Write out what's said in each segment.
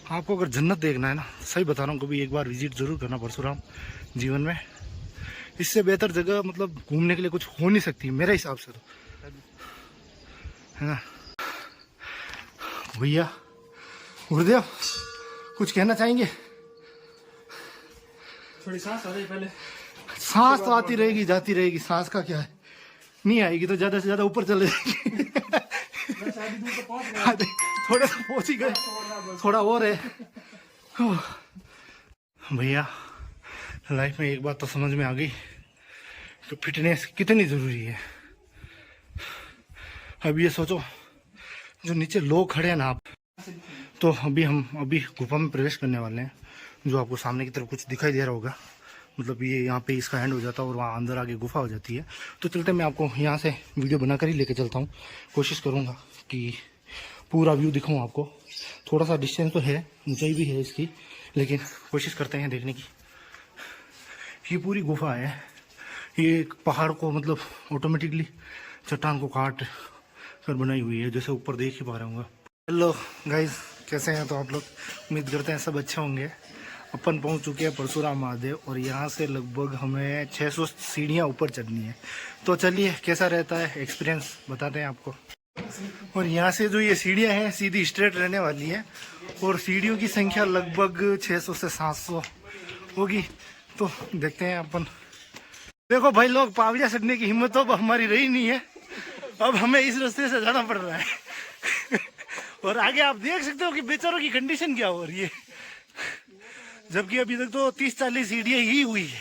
आपको अगर जन्नत देखना है ना, सही बता रहा हूँ, कभी एक बार विजिट जरूर करना परशुराम जीवन में। इससे बेहतर जगह मतलब घूमने के लिए कुछ हो नहीं सकती मेरे हिसाब से तो, है ना भैया। गुरुदेव कुछ कहना चाहेंगे? थोड़ी सांस आ रही पहले। सांस तो आती रहेगी जाती रहेगी, सांस का क्या है, नहीं आएगी तो ज्यादा से ज्यादा ऊपर चले जाएगी। थोड़ा सा पहुंच ही गए, थोड़ा और है भैया। लाइफ में एक बात तो समझ में आ गई कि फिटनेस कितनी जरूरी है। अब ये सोचो जो नीचे लोग खड़े हैं ना आप, तो हम गुफा में प्रवेश करने वाले हैं। जो आपको सामने की तरफ कुछ दिखाई दे रहा होगा, मतलब ये यहाँ पे इसका एंड हो जाता है और वहाँ अंदर आगे गुफा हो जाती है। तो चलते मैं आपको यहाँ से वीडियो बनाकर ही लेके चलता हूँ। कोशिश करूँगा कि पूरा व्यू दिखाऊँ आपको। थोड़ा सा डिस्टेंस तो है, ऊंचाई भी है इसकी, लेकिन कोशिश करते हैं देखने की। ये पूरी गुफा है, ये एक पहाड़ को मतलब ऑटोमेटिकली चट्टान को काट कर बनाई हुई है, जैसे ऊपर देख ही पा रहे होंगे। हेलो गाइस, कैसे हैं तो आप लोग? उम्मीद करते हैं सब अच्छे होंगे। अपन पहुंच चुके हैं परशुराम महादेव और यहाँ से लगभग हमें 600 सीढ़ियाँ ऊपर चढ़नी है। तो चलिए कैसा रहता है एक्सपीरियंस बताते हैं आपको। और यहाँ से जो ये सीढ़ियाँ हैं सीधी स्ट्रेट रहने वाली है और सीढ़ियों की संख्या लगभग 600 से 700 होगी। तो देखते हैं अपन। देखो भाई लोग, पाविया चढ़ने की हिम्मत तो हमारी रही नहीं है, अब हमें इस रास्ते से जाना पड़ रहा है। और आगे आप देख सकते हो कि बेचारों की कंडीशन क्या हो रही है, जबकि अभी तक तो 30-40 सीढ़ियाँ ही हुई है।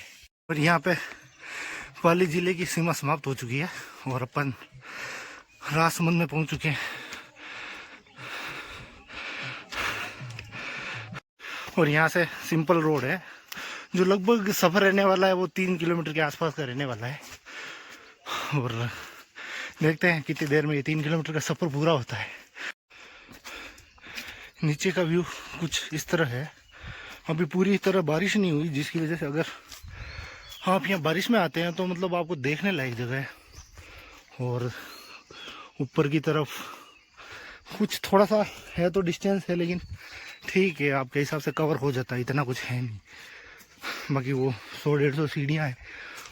और यहाँ पे पाली जिले की सीमा समाप्त हो चुकी है और अपन राजसमंद में पहुंच चुके हैं। और यहाँ से सिंपल रोड है, जो लगभग सफ़र रहने वाला है वो 3 किलोमीटर के आसपास का रहने वाला है। और देखते हैं कितनी देर में ये 3 किलोमीटर का सफ़र पूरा होता है। नीचे का व्यू कुछ इस तरह है। अभी पूरी तरह बारिश नहीं हुई, जिसकी वजह से अगर आप यहाँ बारिश में आते हैं तो मतलब आपको देखने लायक जगह है। और ऊपर की तरफ कुछ थोड़ा सा है तो डिस्टेंस है, लेकिन ठीक है, आपके हिसाब से कवर हो जाता है, इतना कुछ है नहीं। बाकी वो 100-150 सीढ़ियाँ हैं,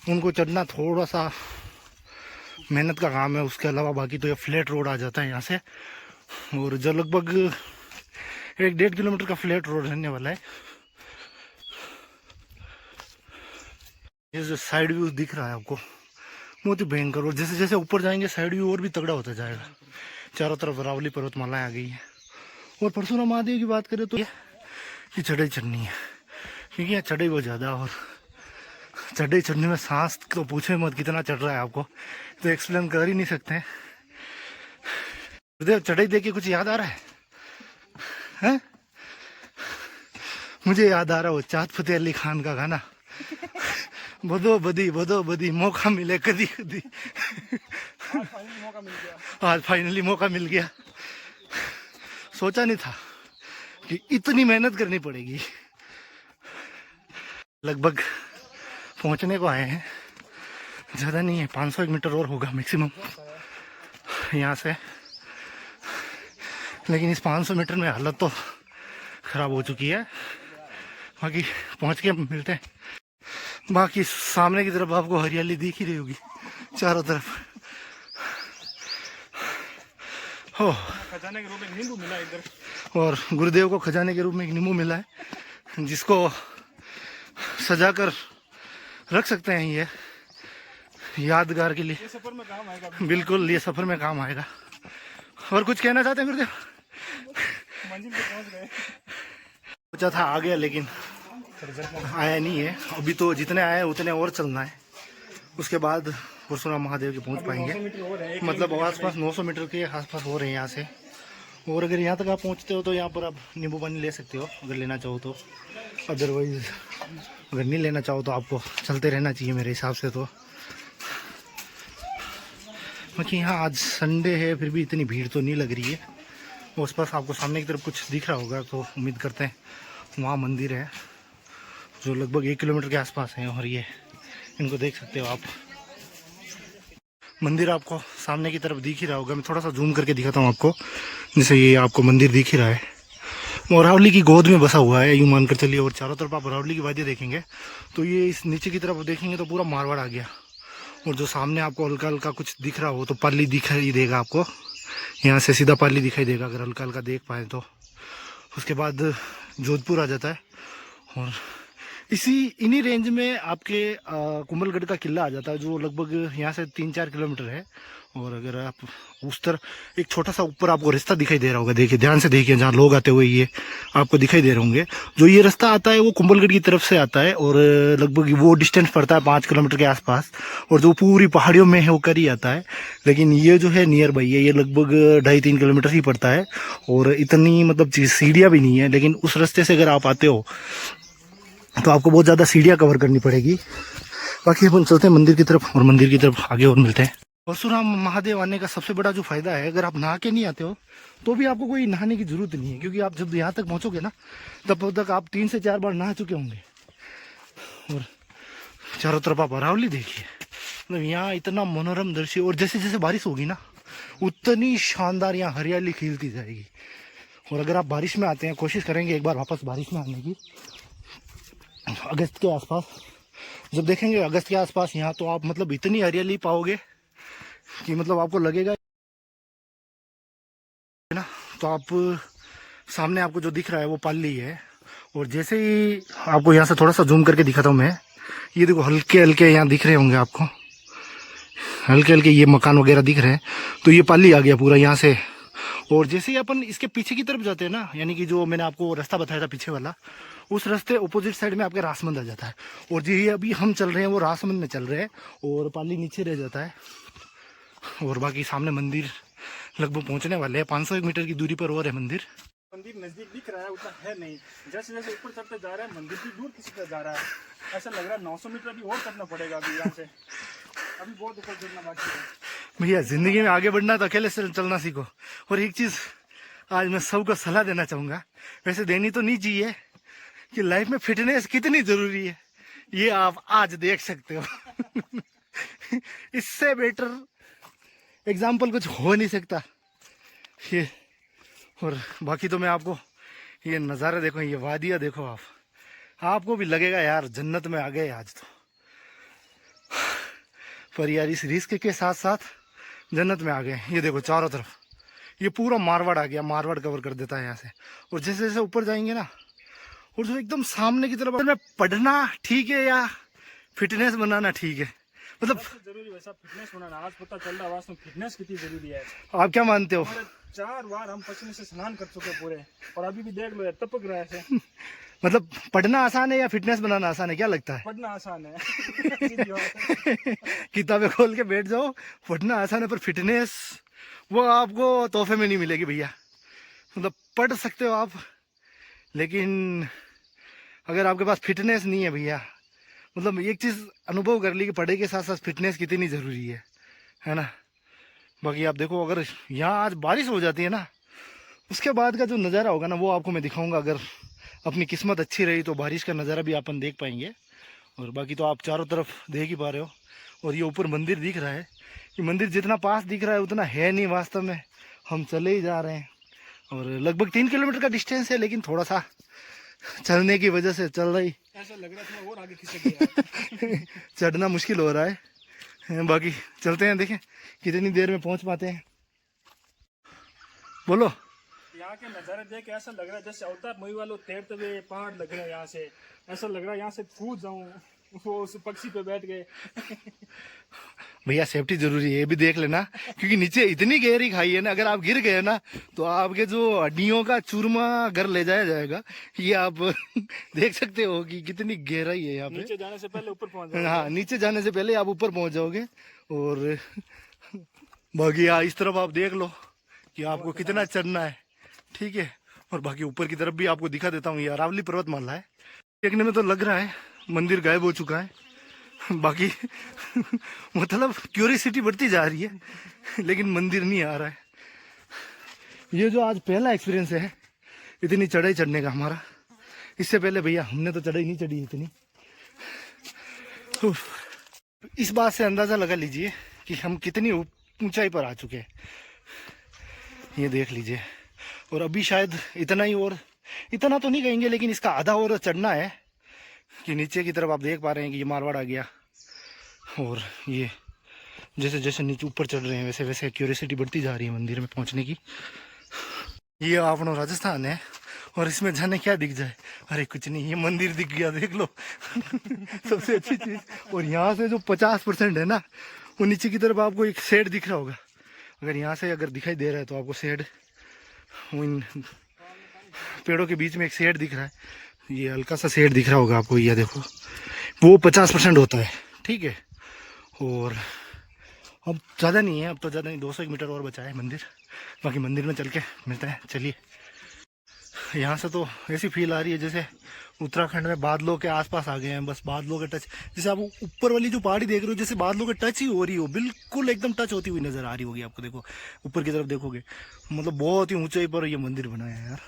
उनको चढ़ना थोड़ा सा मेहनत का काम है। उसके अलावा बाकी तो ये फ्लैट रोड आ जाता है यहाँ से, और जो लगभग 1-1.5 किलोमीटर का फ्लैट रोड रहने वाला है। ये जो साइड व्यू दिख रहा है आपको बहुत ही भयंकर, और जैसे जैसे ऊपर जाएंगे साइड व्यू और भी तगड़ा होता जाएगा। चारों तरफ अरावली पर्वतमालाएं आ गई है। और परशुराम महादेव की बात करें तो ये चढ़ाई चढ़नी है, क्योंकि यहाँ चढ़ाई बहुत ज़्यादा, और चढ़ाई चढ़ने में सांस तो पूछे मत कितना चढ़ रहा है, आपको तो एक्सप्लेन कर ही नहीं सकते हैं। चढ़ाई देख के कुछ याद आ रहा है? मुझे याद आ रहा वो चाँद फतेह अली खान का गाना, बदो बदी मौका मिले कदी कदी। आज फाइनली मौका मिल गया। सोचा नहीं था कि इतनी मेहनत करनी पड़ेगी। लगभग पहुंचने को आए हैं, ज़्यादा नहीं है, 500 मीटर और होगा मैक्सिमम यहाँ से। लेकिन इस 500 मीटर में हालत तो ख़राब हो चुकी है। बाकी पहुंच के मिलते हैं। बाकी सामने की तरफ आपको हरियाली दिख ही रही होगी चारों तरफ। हो, खजाने के रूप में नींबू मिला इधर, और गुरुदेव को खजाने के रूप में एक नींबू मिला है, जिसको सजा कर रख सकते हैं ये यादगार के लिए। ये सफर में काम आएगा। बिल्कुल, ये सफर में काम आएगा। और कुछ कहना चाहते हैं गुरुदेव? मंजिल पे पहुंच गए। सोचा था आ गया, लेकिन आया नहीं है। अभी तो जितने आए उतने और चलना है, उसके बाद परशुराम महादेव के पहुंच पाएंगे। मतलब आसपास 900 मीटर के आसपास हो रहे हैं यहाँ से। और अगर यहाँ तक आप पहुँचते हो तो यहाँ पर आप नींबू पानी ले सकते हो अगर लेना चाहो तो। अदरवाइज अगर नहीं लेना चाहो तो आपको चलते रहना चाहिए मेरे हिसाब से। तो बाकी यहाँ आज संडे है, फिर भी इतनी भीड़ तो नहीं लग रही है। उस पास आपको सामने की तरफ कुछ दिख रहा होगा, तो उम्मीद करते हैं वहाँ मंदिर है जो लगभग 1 किलोमीटर के आसपास है। और ये इनको देख सकते हो आप, मंदिर आपको सामने की तरफ दिख ही रहा होगा। मैं थोड़ा सा जूम करके दिखाता हूँ आपको, जैसे ये आपको मंदिर दिख ही रहा है। अरावली की गोद में बसा हुआ है, यूं मानकर चलिए। और चारों तरफ आप अरावली की वादियाँ देखेंगे तो ये इस नीचे की तरफ देखेंगे तो पूरा मारवाड़ आ गया। और जो सामने आपको हल्का हल्का कुछ दिख रहा हो तो पाली दिखाई देगा आपको, यहाँ से सीधा पाली दिखाई देगा अगर हल्का हल्का देख पाए तो। उसके बाद जोधपुर आ जाता है और इन्हीं रेंज में आपके कुंभलगढ़ का किला आ जाता है, जो लगभग यहाँ से 3-4 किलोमीटर है। और अगर आप उस तरफ एक छोटा सा ऊपर आपको रास्ता दिखाई दे रहा होगा, देखिए ध्यान से देखिए, जहाँ लोग आते हुए ये आपको दिखाई दे रहे होंगे। जो ये रास्ता आता है वो कुंभलगढ़ की तरफ से आता है और लगभग वो डिस्टेंस पड़ता है 5 किलोमीटर के आसपास, और जो पूरी पहाड़ियों में होकर ही आता है। लेकिन ये जो है नियर बाई है, ये लगभग 2.5-3 किलोमीटर ही पड़ता है और इतनी मतलब सीढ़ियाँ भी नहीं है। लेकिन उस रास्ते से अगर आप आते हो तो आपको बहुत ज़्यादा सीढ़ियाँ कवर करनी पड़ेगी। बाकी अपन चलते हैं मंदिर की तरफ, और मंदिर की तरफ आगे और मिलते हैं। परशुराम महादेव आने का सबसे बड़ा जो फायदा है, अगर आप नहा के नहीं आते हो तो भी आपको कोई नहाने की जरूरत नहीं है, क्योंकि आप जब यहाँ तक पहुँचोगे ना तब तक आप 3 से 4 बार नहा चुके होंगे। और चारों तरफ आप अरावली देखिए, मतलब यहाँ इतना मनोरम दृश्य। और जैसे जैसे बारिश होगी ना उतनी शानदार यहाँ हरियाली खिलती जाएगी। और अगर आप बारिश में आते हैं, कोशिश करेंगे एक बार वापस बारिश में आने की, अगस्त के आसपास जब देखेंगे अगस्त के आसपास यहाँ, तो आप मतलब इतनी हरियाली पाओगे कि मतलब आपको लगेगा ना। तो आप सामने आपको जो दिख रहा है वो पाली है। और जैसे ही आपको यहाँ से थोड़ा सा जूम करके दिखाता हूँ मैं, ये देखो हल्के हल्के यहाँ दिख रहे होंगे आपको, हल्के हल्के ये मकान वगैरह दिख रहे हैं, तो ये पाली आ गया पूरा यहाँ से। और जैसे ही अपन इसके पीछे की तरफ जाते हैं ना, यानी कि जो मैंने आपको रास्ता बताया था पीछे वाला, उस रास्ते अपोजिट साइड में आपके रासमंद आ जाता है। और जी अभी हम चल रहे हैं वो रासमंद में चल रहे हैं, और पाली नीचे रह जाता है। और बाकी सामने मंदिर लगभग पहुंचने वाले हैं, 501 मीटर की दूरी पर और है मंदिर। मंदिर नजदीक दिख रहा है, उतना है नहीं। जैसे जैसे ऊपर चढ़ते जा रहा है मंदिर भी दूर किसी तरह जा रहा है। ऐसा लग रहा है 900 मीटर भी और चढ़ना पड़ेगा अभी यहाँ से, अभी बहुत ऊपर चढ़ना बाकी है। भैया जिंदगी में आगे बढ़ना तो अकेले से चलना सीखो। और एक चीज आज मैं सबको सलाह देना चाहूंगा, वैसे देनी तो नहीं चाहिए, कि लाइफ में फिटनेस कितनी जरूरी है ये आप आज देख सकते हो। इससे बेटर एग्जाम्पल कुछ हो नहीं सकता ये। और बाकी तो मैं आपको ये नज़ारे देखो, ये वादियाँ देखो, आपको भी लगेगा यार जन्नत में आ गए आज तो। पर यार इस रिस्क के साथ साथ जन्नत में आ गए। ये देखो चारों तरफ ये पूरा मारवाड़ आ गया, मारवाड़ कवर कर देता है यहाँ से। और जैसे जैसे ऊपर जाएंगे ना, और जो एकदम सामने की तरफ में पढ़ना ठीक है या फिटनेस बनाना ठीक है, मतलब जरूरी वैसा फिटनेस बनाना। आज पता चल रहा वास्तव में फिटनेस कितनी जरूरी है। आप क्या मानते हो? 4 बार हम पसीने से स्नान कर चुके पूरे, और अभी भी देख लो यार टपक रहा है। मतलब पढ़ना आसान है या फिटनेस बनाना आसान है, क्या लगता है? पढ़ना आसान है। किताबें खोल के बैठ जाओ, पढ़ना आसान है, पर फिटनेस वो आपको तोहफे में नहीं मिलेगी भैया। मतलब पढ़ सकते हो आप, लेकिन अगर आपके पास फिटनेस नहीं है भैया, मतलब एक चीज़ अनुभव कर ली कि पढ़ाई के साथ साथ फिटनेस कितनी ज़रूरी है ना। बाकी आप देखो, अगर यहाँ आज बारिश हो जाती है ना, उसके बाद का जो नज़ारा होगा ना वो आपको मैं दिखाऊंगा। अगर अपनी किस्मत अच्छी रही तो बारिश का नज़ारा भी अपन देख पाएंगे। और बाकी तो आप चारों तरफ देख ही पा रहे हो। और ये ऊपर मंदिर दिख रहा है, ये मंदिर जितना पास दिख रहा है उतना है नहीं वास्तव में, हम चले ही जा रहे हैं। और लगभग 3 किलोमीटर का डिस्टेंस है, लेकिन थोड़ा सा चलने की वजह से चल रही, ऐसा लग रहा था और आगे खिसक गया। चढ़ना मुश्किल हो रहा है। बाकी चलते हैं, देखें कितनी देर में पहुंच पाते हैं। बोलो। यहाँ के नज़ारे देख के ऐसा लग रहा है जैसे अवतार मूवी वालों तैरते हुए पहाड़ लग रहे हैं। यहाँ से ऐसा लग रहा है यहाँ से कूद जाऊं, वो उस पक्षी पे बैठ गए। भैया सेफ्टी जरूरी है, ये भी देख लेना, क्योंकि नीचे इतनी गहरी खाई है ना, अगर आप गिर गए ना तो आपके जो हड्डियों का चूरमा घर ले जाया जाएगा। ये आप देख सकते हो कि कितनी गहराई है यहाँ पे। नीचे जाने से पहले ऊपर पहुंच जाओगे। हाँ, नीचे जाने से पहले आप ऊपर पहुंच जाओगे। और बाकी यहाँ इस तरफ आप देख लो कि आपको कितना चढ़ना है, ठीक है। और बाकी ऊपर की तरफ भी आपको दिखा देता हूँ, ये अरावली पर्वतमाला है। देखने में तो लग रहा है मंदिर गायब हो चुका है, बाकी मतलब क्यूरियोसिटी बढ़ती जा रही है, लेकिन मंदिर नहीं आ रहा है। ये जो आज पहला एक्सपीरियंस है इतनी चढ़ाई चढ़ने का हमारा, इससे पहले भैया हमने तो चढ़ाई नहीं चढ़ी इतनी। इस बात से अंदाजा लगा लीजिए कि हम कितनी ऊंचाई पर आ चुके हैं, ये देख लीजिए। और अभी शायद इतना ही और इतना तो नहीं कहेंगे, लेकिन इसका आधा और चढ़ना है कि नीचे की तरफ आप देख पा रहे हैं कि ये मारवाड़ आ गया। और ये जैसे जैसे नीचे ऊपर चढ़ रहे हैं वैसे वैसे क्यूरियोसिटी बढ़ती जा रही है मंदिर में पहुंचने की। ये अपना राजस्थान है और इसमें जाने क्या दिख जाए, अरे कुछ नहीं, ये मंदिर दिख गया देख लो। सबसे अच्छी चीज। और यहाँ से जो 50% है ना, वो नीचे की तरफ आपको एक शेड दिख रहा होगा। अगर यहाँ से अगर दिखाई दे रहा है तो आपको शेड, इन पेड़ों के बीच में एक शेड दिख रहा है, ये हल्का सा शेड दिख रहा होगा आपको, ये देखो, वो 50% होता है, ठीक है। और अब ज़्यादा नहीं है, अब तो ज़्यादा नहीं, 200 मीटर और बचा है मंदिर। बाकी मंदिर में चल के मिलते हैं, चलिए। यहाँ से तो ऐसी फील आ रही है जैसे उत्तराखंड में बादलों के आसपास आ गए हैं, बस बादलों के टच, जैसे आप ऊपर वाली जो पहाड़ी देख रहे हो जैसे बादलों के टच ही हो रही हो, बिल्कुल एकदम टच होती हुई नजर आ रही होगी आपको। देखो ऊपर की तरफ देखोगे, मतलब बहुत ही ऊंचाई पर ये मंदिर बना है यार।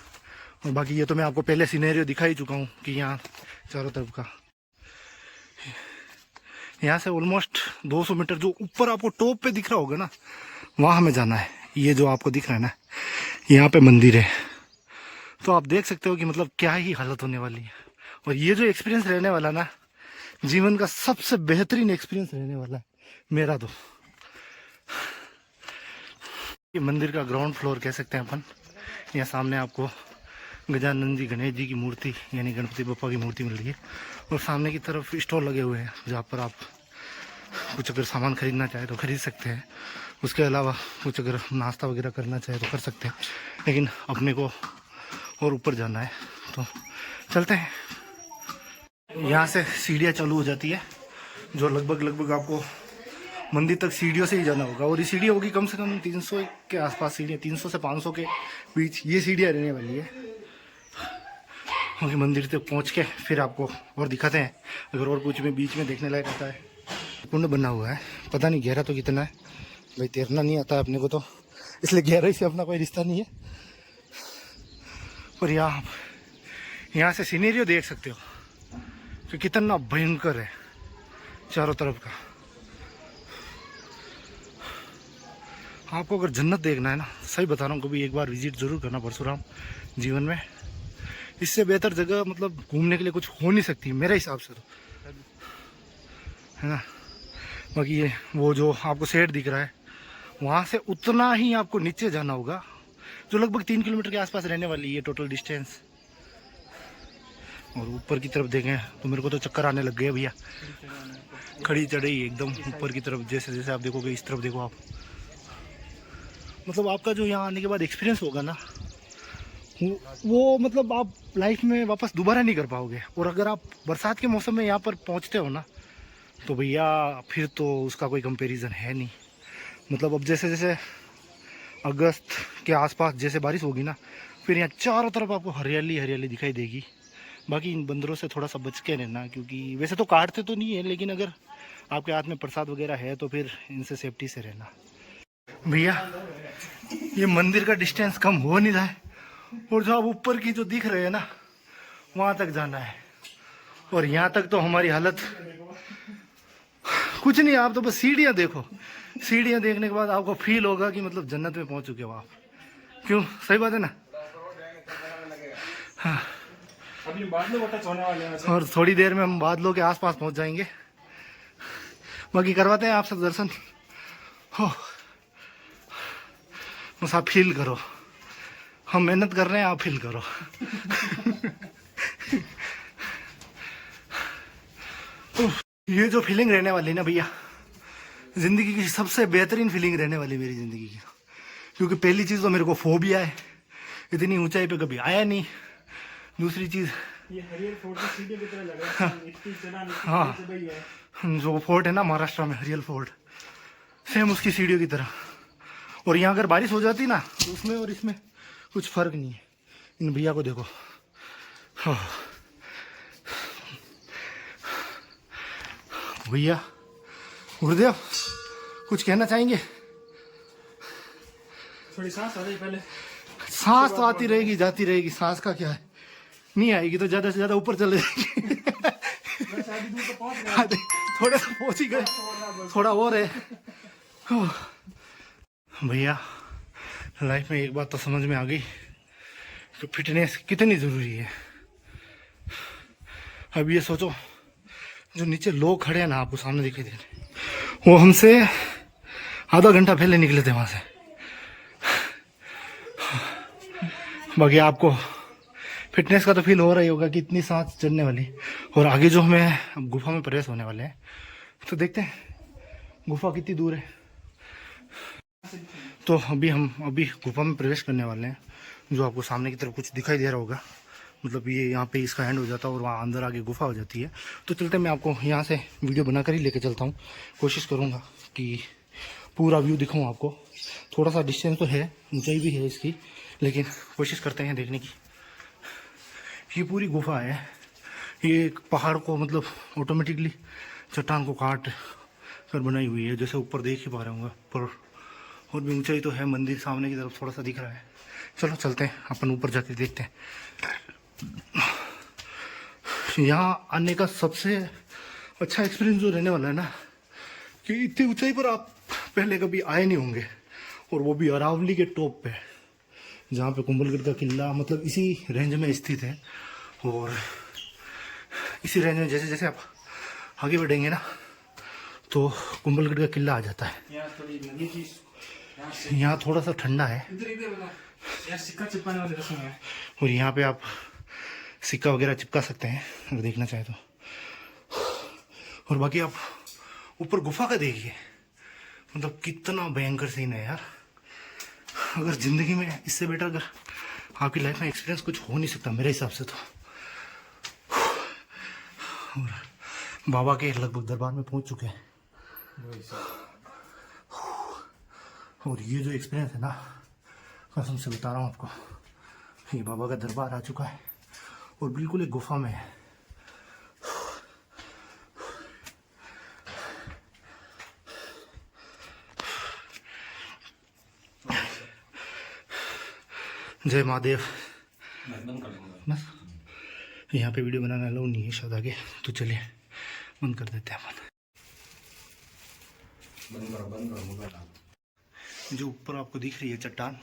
और बाकी ये तो मैं आपको पहले सिनेरियो दिखा ही चुका हूँ कि यहाँ चारों तरफ का, यहाँ से ऑलमोस्ट 200 मीटर जो ऊपर आपको टॉप पे दिख रहा होगा ना, वहाँ हमें जाना है। ये जो आपको दिख रहा है ना, यहाँ पे मंदिर है। तो आप देख सकते हो कि मतलब क्या ही हालत होने वाली है। और ये जो एक्सपीरियंस रहने वाला ना, जीवन का सबसे बेहतरीन एक्सपीरियंस रहने वाला है मेरा तो। ये मंदिर का ग्राउंड फ्लोर कह सकते हैं अपन। यहाँ सामने आपको गजानंद जी, गणेश जी की मूर्ति यानी गणपति बप्पा की मूर्ति मिल रही है। और सामने की तरफ स्टॉल लगे हुए हैं जहाँ पर आप कुछ अगर सामान खरीदना चाहे तो खरीद सकते हैं। उसके अलावा कुछ अगर नाश्ता वगैरह करना चाहे तो कर सकते हैं। लेकिन अपने को और ऊपर जाना है तो चलते हैं। यहाँ से सीढ़ियाँ चालू हो जाती है, जो लगभग आपको मंदिर तक सीढ़ियों से ही जाना होगा। और ये सीढ़ी होगी कम से कम 300 के आसपास सीढ़ियाँ, 300 से 500 के बीच ये सीढ़ियाँ रहने वाली है। क्योंकि मंदिर तक पहुँच के फिर आपको और दिखाते हैं अगर और कुछ में बीच में देखने लायक होता है। कुंड बना हुआ है, पता नहीं गहरा तो कितना है भाई, तैरना नहीं आता है अपने को तो, इसलिए गहराई से अपना कोई रिश्ता नहीं है। पर यहाँ से सीनेरियो देख सकते हो कि कितना भयंकर है चारों तरफ का। आपको अगर जन्नत देखना है ना, सही बता रहा हूँ, कभी एक बार विजिट जरूर करना परशुराम जीवन में। इससे बेहतर जगह मतलब घूमने के लिए कुछ हो नहीं सकती मेरे हिसाब से तो, है ना। बाकी ये वो जो आपको शेड दिख रहा है, वहाँ से उतना ही आपको नीचे जाना होगा, जो लगभग 3 किलोमीटर के आसपास रहने वाली है टोटल डिस्टेंस। और ऊपर की तरफ देखें तो मेरे को तो चक्कर आने लग गए भैया, खड़ी चढ़ी एकदम ऊपर की तरफ। जैसे जैसे आप देखोगे, इस तरफ देखो आप, मतलब आपका जो यहाँ आने के बाद एक्सपीरियंस होगा ना, वो मतलब आप लाइफ में वापस दोबारा नहीं कर पाओगे। और अगर आप बरसात के मौसम में यहाँ पर पहुँचते हो ना, तो भैया फिर तो उसका कोई कंपैरिजन है नहीं। मतलब अब जैसे जैसे अगस्त के आसपास जैसे बारिश होगी ना, फिर यहाँ चारों तरफ आपको हरियाली हरियाली दिखाई देगी। बाकी इन बंदरों से थोड़ा सा बच के रहना, क्योंकि वैसे तो काटते तो नहीं है, लेकिन अगर आपके हाथ में प्रसाद वगैरह है तो फिर इनसे सेफ्टी से रहना। भैया ये मंदिर का डिस्टेंस कम हो नहीं रहा है, और जो आप ऊपर की जो दिख रहे हैं ना, वहाँ तक जाना है। और यहाँ तक तो हमारी हालत कुछ नहीं, आप तो बस सीढ़ियाँ देखो। सीढ़ियाँ देखने के बाद आपको फील होगा कि मतलब जन्नत में पहुँच चुके हो आप। क्यों, सही बात है ना। हाँ, अभी बादलों को टच होने वाले हैं और थोड़ी देर में हम बादलों के आसपास पहुँच जाएंगे। बाकी करवाते हैं आपसे दर्शन हो, बस आप फील करो। हम मेहनत कर रहे हैं, आप फील करो। ये जो फीलिंग रहने वाली ना भैया, जिंदगी की सबसे बेहतरीन फीलिंग रहने वाली मेरी जिंदगी की। क्योंकि पहली चीज तो मेरे को फोबिया है, इतनी ऊंचाई पे कभी आया नहीं। दूसरी चीज, ये हरियर फोर्ट की सीढ़ी की तरह लग रहा है, इतनी चढ़ान, हाँ, इतनी है। जो फोर्ट है ना महाराष्ट्र में, हरियल फोर्ट, सेम उसकी सीढ़ियों की तरह। और यहाँ अगर बारिश हो जाती ना, तो उसमें और इसमें कुछ फर्क नहीं है। इन भैया को देखो, हाँ भैया। गुरुदेव कुछ कहना चाहेंगे? थोड़ी सांस आ रही पहले। सांस तो आती रहेगी जाती रहेगी, सांस का क्या है, नहीं आएगी तो ज्यादा से ज्यादा ऊपर चले जाएगी। थोड़ा सा पहुंच ही गए, थोड़ा और है। भैया लाइफ में एक बात तो समझ में आ गई तो फिटनेस कितनी ज़रूरी है। अब ये सोचो, जो नीचे लोग खड़े हैं ना, आपको सामने दिखाई दे रहे हैं, वो हमसे आधा घंटा पहले निकले थे वहाँ से। बाकी आपको फिटनेस का तो फील हो रहा ही होगा कि इतनी सांस चढ़ने वाली। और आगे जो हमें अब गुफा में प्रवेश होने वाले हैं, तो देखते हैं गुफा कितनी दूर है। तो अभी गुफा में प्रवेश करने वाले हैं। जो आपको सामने की तरफ कुछ दिखाई दे रहा होगा, मतलब ये यहाँ पे इसका एंड हो जाता है और वहाँ अंदर आगे गुफा हो जाती है। तो चलते मैं आपको यहाँ से वीडियो बनाकर ही लेके चलता हूँ। कोशिश करूँगा कि पूरा व्यू दिखाऊँ आपको। थोड़ा सा डिस्टेंस तो है, ऊंचाई भी है इसकी, लेकिन कोशिश करते हैं देखने की। ये पूरी गुफा है, ये एक पहाड़ को मतलब ऑटोमेटिकली चट्टान को काट कर बनाई हुई है, जैसे ऊपर देख ही पा रहे होंगे। पर और भी ऊंचाई तो है, मंदिर सामने की तरफ थोड़ा सा दिख रहा है। चलो चलते हैं अपन ऊपर जाके देखते हैं। यहाँ आने का सबसे अच्छा एक्सपीरियंस जो रहने वाला है ना, कि इतनी ऊंचाई पर आप पहले कभी आए नहीं होंगे, और वो भी अरावली के टॉप पे, जहाँ पे कुंभलगढ़ का किला मतलब इसी रेंज में स्थित है। और इसी रेंज में जैसे जैसे आप आगे बढ़ेंगे ना, तो कुंभलगढ़ का किला आ जाता है। यहाँ थोड़ा सा ठंडा है, सिक्का चिपकाने वाली रस्म है। और यहाँ पे आप सिक्का वगैरह चिपका सकते हैं अगर देखना चाहे तो। और बाकी आप ऊपर गुफा का देखिए, मतलब कितना भयंकर सीन है यार। अगर जिंदगी में इससे बेटर अगर आपकी लाइफ में एक्सपीरियंस कुछ हो नहीं सकता मेरे हिसाब से तो। और बाबा के लगभग दरबार में पहुंच चुके हैं, और ये जो एक्सपीरियंस है ना, कसम से बता रहा हूँ आपको, ये बाबा का दरबार आ चुका है और बिल्कुल एक गुफा में है। जय महादेव। बस यहाँ पे वीडियो बनाना अलाउ नहीं है शायद आगे, तो चलिए बंद कर देते हैं अपन। जो ऊपर आपको दिख रही है चट्टान,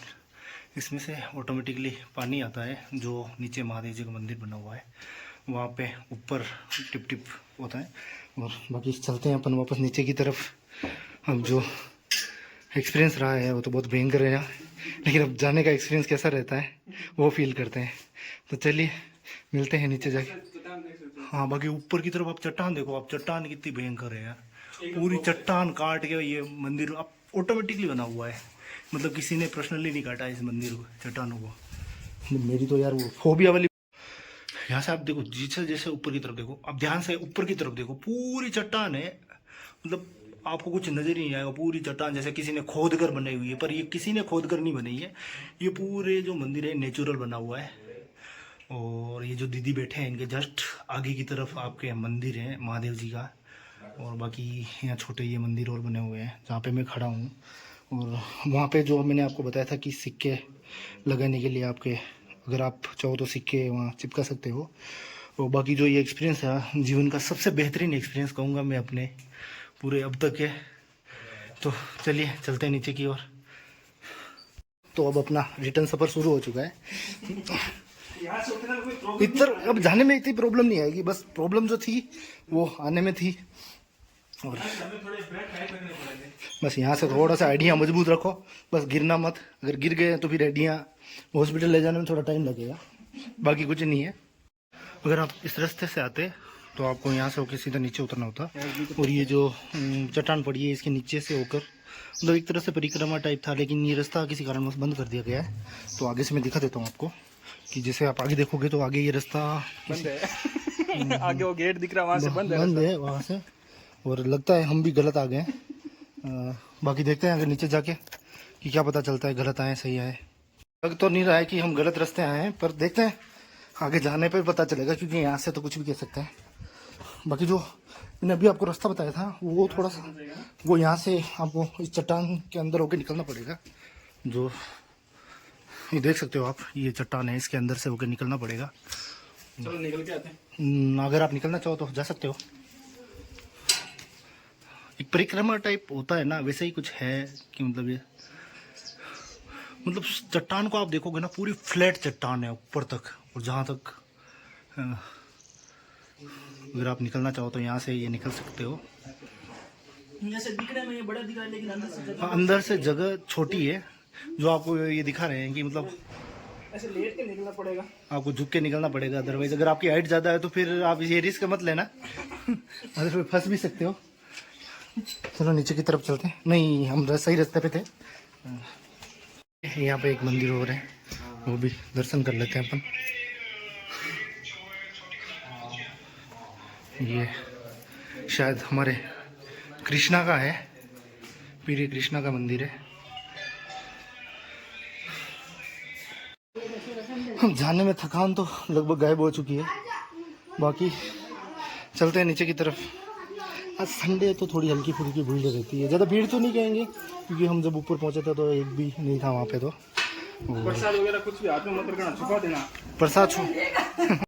इसमें से ऑटोमेटिकली पानी आता है, जो नीचे महादेव जी का मंदिर बना हुआ है वहाँ पे ऊपर टिप टिप होता है। और बाकी चलते हैं अपन वापस नीचे की तरफ। अब जो एक्सपीरियंस रहा है वो तो बहुत भयंकर है, लेकिन अब जाने का एक्सपीरियंस कैसा रहता है वो फील करते हैं। तो चलिए मिलते हैं नीचे जाके। हाँ, बाकी ऊपर की तरफ आप चट्टान देखो, आप चट्टान कितनी भयंकर है यार। पूरी चट्टान काट के ये मंदिर अब ऑटोमेटिकली बना हुआ है, मतलब किसी ने पर्सनली नहीं काटा इस मंदिर को, चट्टानों को। मेरी तो यार वो फोबिया वाली। यहाँ से आप देखो, जैसे जैसे ऊपर की तरफ देखो, आप ध्यान से ऊपर की तरफ देखो, पूरी चट्टान है, मतलब आपको कुछ नजर ही नहीं आएगा। पूरी चट्टान जैसे किसी ने खोद कर बनाई हुई है, पर ये किसी ने खोद कर नहीं बनाई है, ये पूरे जो मंदिर है नेचुरल बना हुआ है। और ये जो दीदी बैठे हैं, इनके जस्ट आगे की तरफ आपके मंदिर है महादेव जी का। और बाकी यहाँ छोटे ये मंदिर और बने हुए हैं जहाँ पे मैं खड़ा हूँ। और वहाँ पे जो मैंने आपको बताया था कि सिक्के लगाने के लिए आपके, अगर आप चाहो तो सिक्के वहाँ चिपका सकते हो। और बाकी जो ये एक्सपीरियंस है जीवन का सबसे बेहतरीन एक्सपीरियंस कहूँगा मैं अपने पूरे अब तक है। तो चलिए चलते हैं नीचे की ओर। तो अब अपना रिटर्न सफ़र शुरू हो चुका है। इधर अब जाने में इतनी प्रॉब्लम नहीं आएगी, बस प्रॉब्लम जो थी वो आने में थी। और बस यहाँ से थोड़ा सा आइडिया मजबूत रखो, बस गिरना मत। अगर गिर गए तो फिर आइडिया हॉस्पिटल ले जाने में थोड़ा टाइम लगेगा, बाकी कुछ नहीं है। अगर आप इस रास्ते से आते तो आपको यहाँ से होकर सीधा नीचे उतरना होता। और ये जो चट्टान पड़ी है इसके नीचे से होकर, मतलब एक तरह से परिक्रमा टाइप था, लेकिन ये रास्ता किसी कारणवश बंद कर दिया गया है। तो आगे से मैं दिखा देता हूँ आपको कि जैसे आप आगे देखोगे तो आगे ये रास्ता बंद है। आगे वो गेट दिख रहा है, वहाँ से बंद है वहाँ से। और लगता है हम भी गलत आ गए हैं। बाकी देखते हैं अगर नीचे जाके कि क्या पता चलता है, गलत आए सही आए। लग तो नहीं रहा है कि हम गलत रास्ते आए हैं, पर देखते हैं आगे जाने पर पता चलेगा, क्योंकि यहाँ से तो कुछ भी कह सकते हैं। बाकी जो मैंने अभी आपको रास्ता बताया था वो थोड़ा सा, वो यहाँ से आपको इस चट्टान के अंदर होकर निकलना पड़ेगा। जो ये देख सकते हो आप, ये चट्टान है, इसके अंदर से होकर निकलना पड़ेगा। चलो निकल के आते हैं। अगर आप निकलना चाहो तो जा सकते हो। एक परिक्रमा टाइप होता है ना, वैसे ही कुछ है कि मतलब ये मतलब चट्टान को आप देखोगे ना, पूरी फ्लैट चट्टान है ऊपर तक, और जहाँ तक अगर आप निकलना चाहो तो यहाँ से ये निकल सकते हो। जैसे दिखने में ये बड़ा दिख रहा है, लेकिन अंदर से जगह अंदर से जगह छोटी है, जो आपको ये दिखा रहे हैं कि मतलब ऐसे लेट के निकलना पड़ेगा। आपको झुक के निकलना पड़ेगा, अदरवाइज अगर आपकी हाइट ज़्यादा है तो फिर आप ये रिस्क मत लेना, अगर फिर फंस भी सकते हो। चलो नीचे की तरफ चलते हैं। नहीं, हम सही रास्ते पे थे। यहाँ पे एक मंदिर और है, वो भी दर्शन कर लेते हैं अपन। ये शायद हमारे कृष्णा का है, पीरी कृष्णा का मंदिर है। हम जाने में थकान तो लगभग गायब हो चुकी है, बाकी चलते हैं नीचे की तरफ। आज संडे तो थोड़ी हल्की फुल्की भीड़ रहती है, ज़्यादा भीड़ तो नहीं कहेंगे क्योंकि हम जब ऊपर पहुंचे थे तो एक भी नहीं था वहाँ पे। तो प्रसाद वगैरह कुछ भी हाथ में मत रखना, छुपा देना। प्रसाद